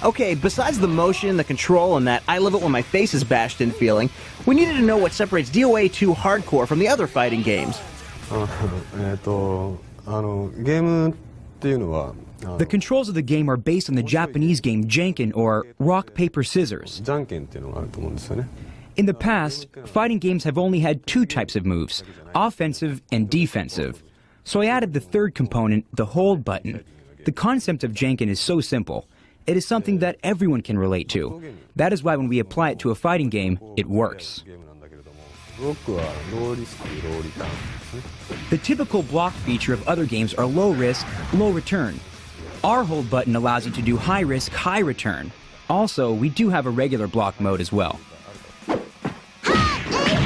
Okay, besides the motion, the control, and that I love it when my face is bashed in feeling, we needed to know what separates DOA 2 Hardcore from the other fighting games. The controls of the game are based on the Japanese game Janken, or rock, paper, scissors. In the past, fighting games have only had two types of moves, offensive and defensive. So I added the third component, the hold button. The concept of Janken is so simple. It is something that everyone can relate to. That is why when we apply it to a fighting game, it works. The typical block feature of other games are low risk, low return. Our hold button allows you to do high risk, high return. Also, we do have a regular block mode as well.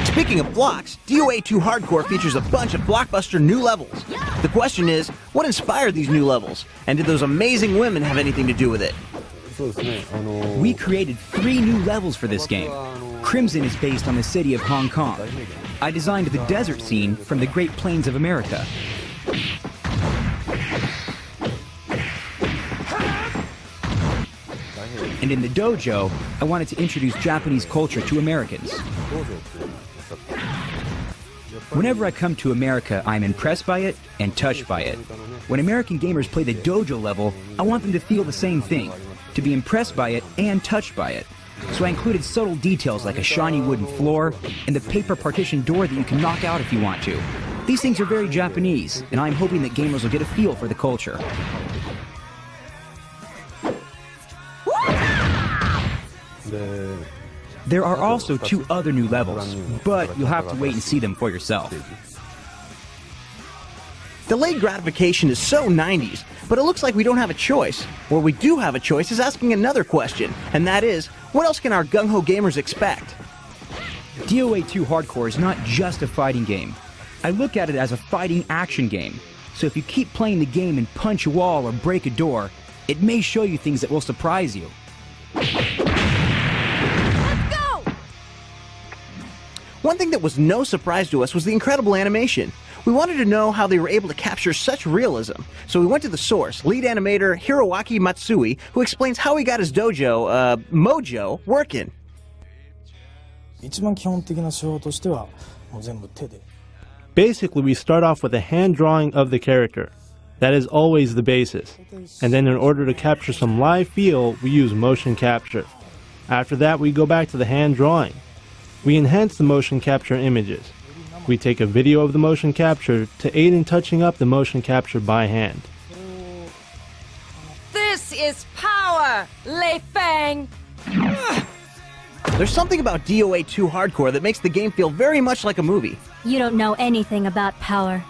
Speaking of blocks, DOA 2 Hardcore features a bunch of blockbuster new levels. The question is, what inspired these new levels? And did those amazing women have anything to do with it? We created 3 new levels for this game. Crimson is based on the city of Hong Kong. I designed the desert scene from the Great Plains of America. And in the dojo, I wanted to introduce Japanese culture to Americans. Whenever I come to America, I'm impressed by it and touched by it. When American gamers play the dojo level, I want them to feel the same thing, to be impressed by it and touched by it. So I included subtle details like a shiny wooden floor and the paper partition door that you can knock out if you want to. These things are very Japanese, and I'm hoping that gamers will get a feel for the culture. There are also 2 other new levels, but you'll have to wait and see them for yourself. Delayed gratification is so 90s, but it looks like we don't have a choice. Where we do have a choice is asking another question, and that is, what else can our gung-ho gamers expect? DOA 2 Hardcore is not just a fighting game. I look at it as a fighting action game. So if you keep playing the game and punch a wall or break a door, it may show you things that will surprise you. One thing that was no surprise to us was the incredible animation. We wanted to know how they were able to capture such realism. So we went to the source, lead animator Hiroaki Matsui, who explains how he got his dojo, mojo, working. Basically, we start off with a hand drawing of the character. That is always the basis. And then in order to capture some live feel, we use motion capture. After that, we go back to the hand drawing. We enhance the motion capture images. We take a video of the motion capture to aid in touching up the motion capture by hand. This is power, Lei Fang! There's something about DOA 2 Hardcore that makes the game feel very much like a movie. You don't know anything about power.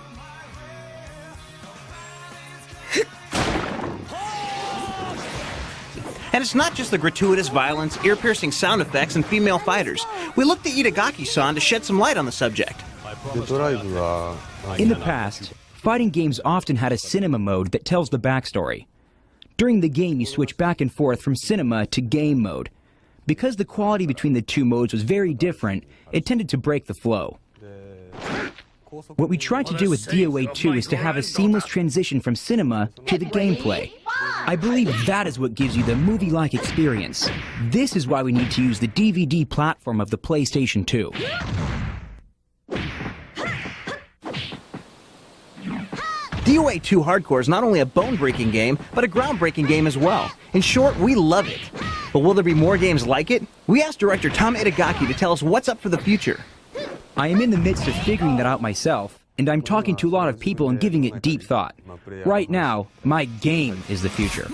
And it's not just the gratuitous violence, ear-piercing sound effects, and female fighters. We looked at Itagaki-san to shed some light on the subject. In the past, fighting games often had a cinema mode that tells the backstory. During the game, you switch back and forth from cinema to game mode. Because the quality between the 2 modes was very different, it tended to break the flow. What we tried to do with DOA 2 is to have a seamless transition from cinema to the gameplay. I believe that is what gives you the movie-like experience. This is why we need to use the DVD platform of the PlayStation 2. DOA 2 Hardcore is not only a bone-breaking game, but a groundbreaking game as well. In short, we love it. But will there be more games like it? We asked director Tom Itagaki to tell us what's up for the future. I am in the midst of figuring that out myself, and I'm talking to a lot of people and giving it deep thought. Right now, my game is the future.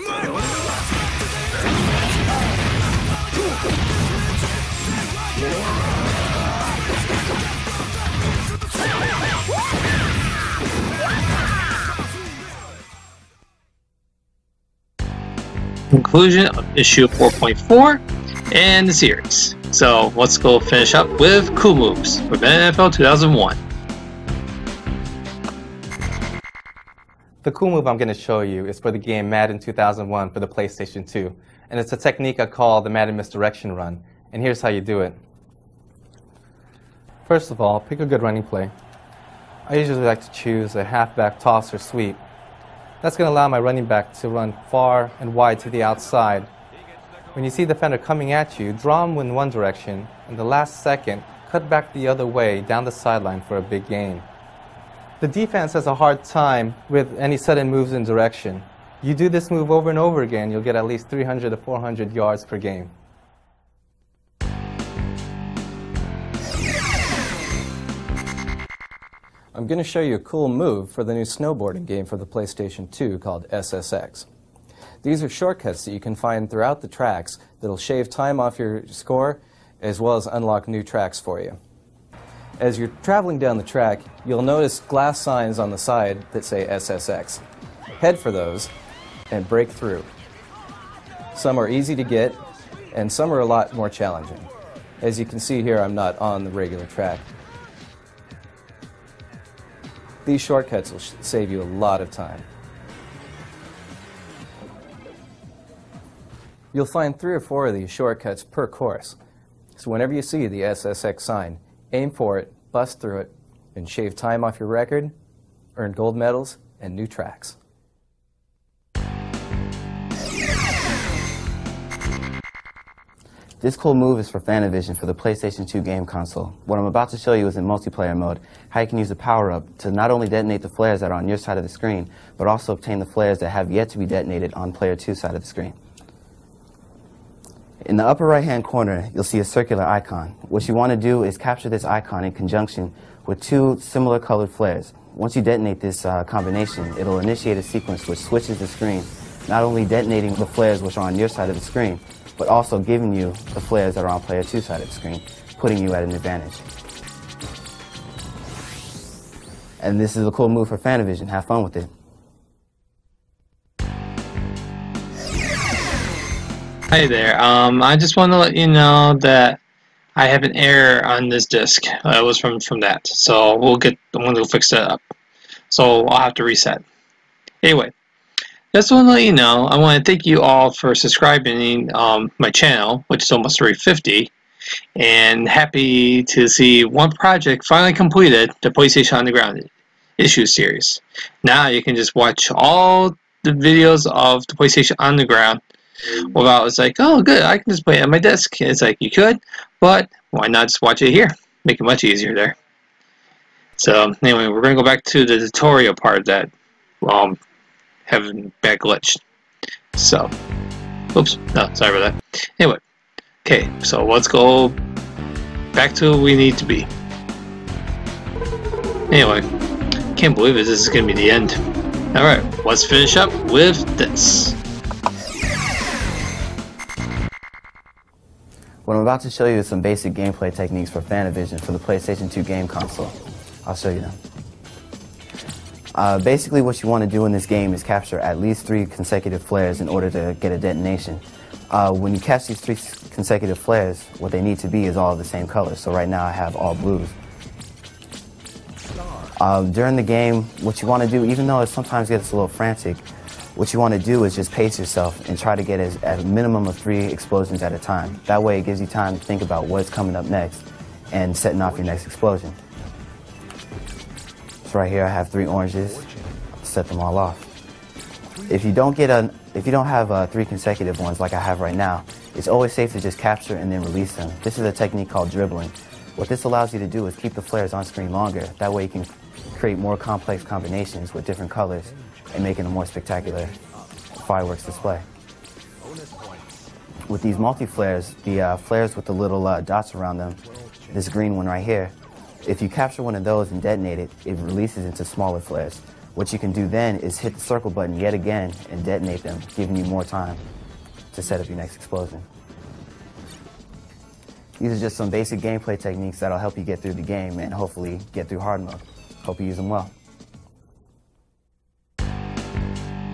Conclusion of issue 4.4 and the series. So let's go finish up with Cool Moves from NFL 2001. The cool move I'm going to show you is for the game Madden 2001 for the PlayStation 2. And it's a technique I call the Madden Misdirection Run. And here's how you do it. First of all, pick a good running play. I usually like to choose a halfback toss or sweep. That's going to allow my running back to run far and wide to the outside. When you see the defender coming at you, draw him in one direction, and the last second, cut back the other way down the sideline for a big gain. The defense has a hard time with any sudden moves in direction. You do this move over and over again, you'll get at least 300 to 400 yards per game. I'm going to show you a cool move for the new snowboarding game for the PlayStation 2 called SSX. These are shortcuts that you can find throughout the tracks that'll shave time off your score as well as unlock new tracks for you. As you're traveling down the track, you'll notice glass signs on the side that say SSX. Head for those and break through. Some are easy to get and some are a lot more challenging. As you can see here, I'm not on the regular track. These shortcuts will save you a lot of time. You'll find 3 or 4 of these shortcuts per course. So whenever you see the SSX sign, aim for it, bust through it, and shave time off your record, earn gold medals, and new tracks. This cool move is for Fanavision for the PlayStation 2 game console. What I'm about to show you is in multiplayer mode, how you can use the power-up to not only detonate the flares that are on your side of the screen, but also obtain the flares that have yet to be detonated on player 2's side of the screen. In the upper right-hand corner, you'll see a circular icon. What you want to do is capture this icon in conjunction with 2 similar colored flares. Once you detonate this combination, it'll initiate a sequence which switches the screen, not only detonating the flares which are on your side of the screen, but also giving you the flares that are on player 2's side of the screen, putting you at an advantage. And this is a cool move for Fanavision. Have fun with it. Hi there. I just want to let you know that I have an error on this disk. It was from that, so I'm going to fix that up. So I'll have to reset. Anyway, just want to let you know, I want to thank you all for subscribing my channel, which is almost 350, and happy to see one project finally completed, the PlayStation Underground issue series. Now you can just watch all the videos of the PlayStation Underground without, it's like, oh good, I can just play it on my desk. It's like, you could, but why not just watch it here? Make it much easier there. So anyway, we're going to go back to the tutorial part that having bad glitch. So, oops, no, sorry about that. Anyway, okay, so let's go back to where we need to be. Anyway, can't believe it, this is going to be the end. Alright, let's finish up with this. What I'm about to show you is some basic gameplay techniques for Fanavision for the PlayStation 2 game console. I'll show you them. Basically what you want to do in this game is capture at least 3 consecutive flares in order to get a detonation. When you catch these 3 consecutive flares, what they need to be is all of the same color. So right now I have all blues. During the game, what you want to do, even though it sometimes gets a little frantic, what you want to do is just pace yourself and try to get at a minimum of 3 explosions at a time. That way it gives you time to think about what's coming up next and setting off your next explosion. So right here I have 3 oranges. Set them all off. If you don't have 3 consecutive ones like I have right now, it's always safe to just capture and then release them. This is a technique called dribbling. What this allows you to do is keep the flares on screen longer. That way you can create more complex combinations with different colors and making a more spectacular fireworks display. With these multi-flares, the flares with the little dots around them, this green one right here, if you capture one of those and detonate it, it releases into smaller flares. What you can do then is hit the circle button yet again and detonate them, giving you more time to set up your next explosion. These are just some basic gameplay techniques that'll help you get through the game and hopefully get through hard mode. Hope you use them well.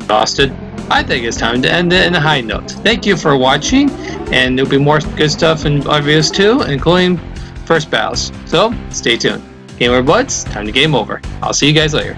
Exhausted. I think it's time to end it in a high note. Thank you for watching, and there'll be more good stuff in our videos too, including first battles. So stay tuned. Gamer Buds, time to game over. I'll see you guys later.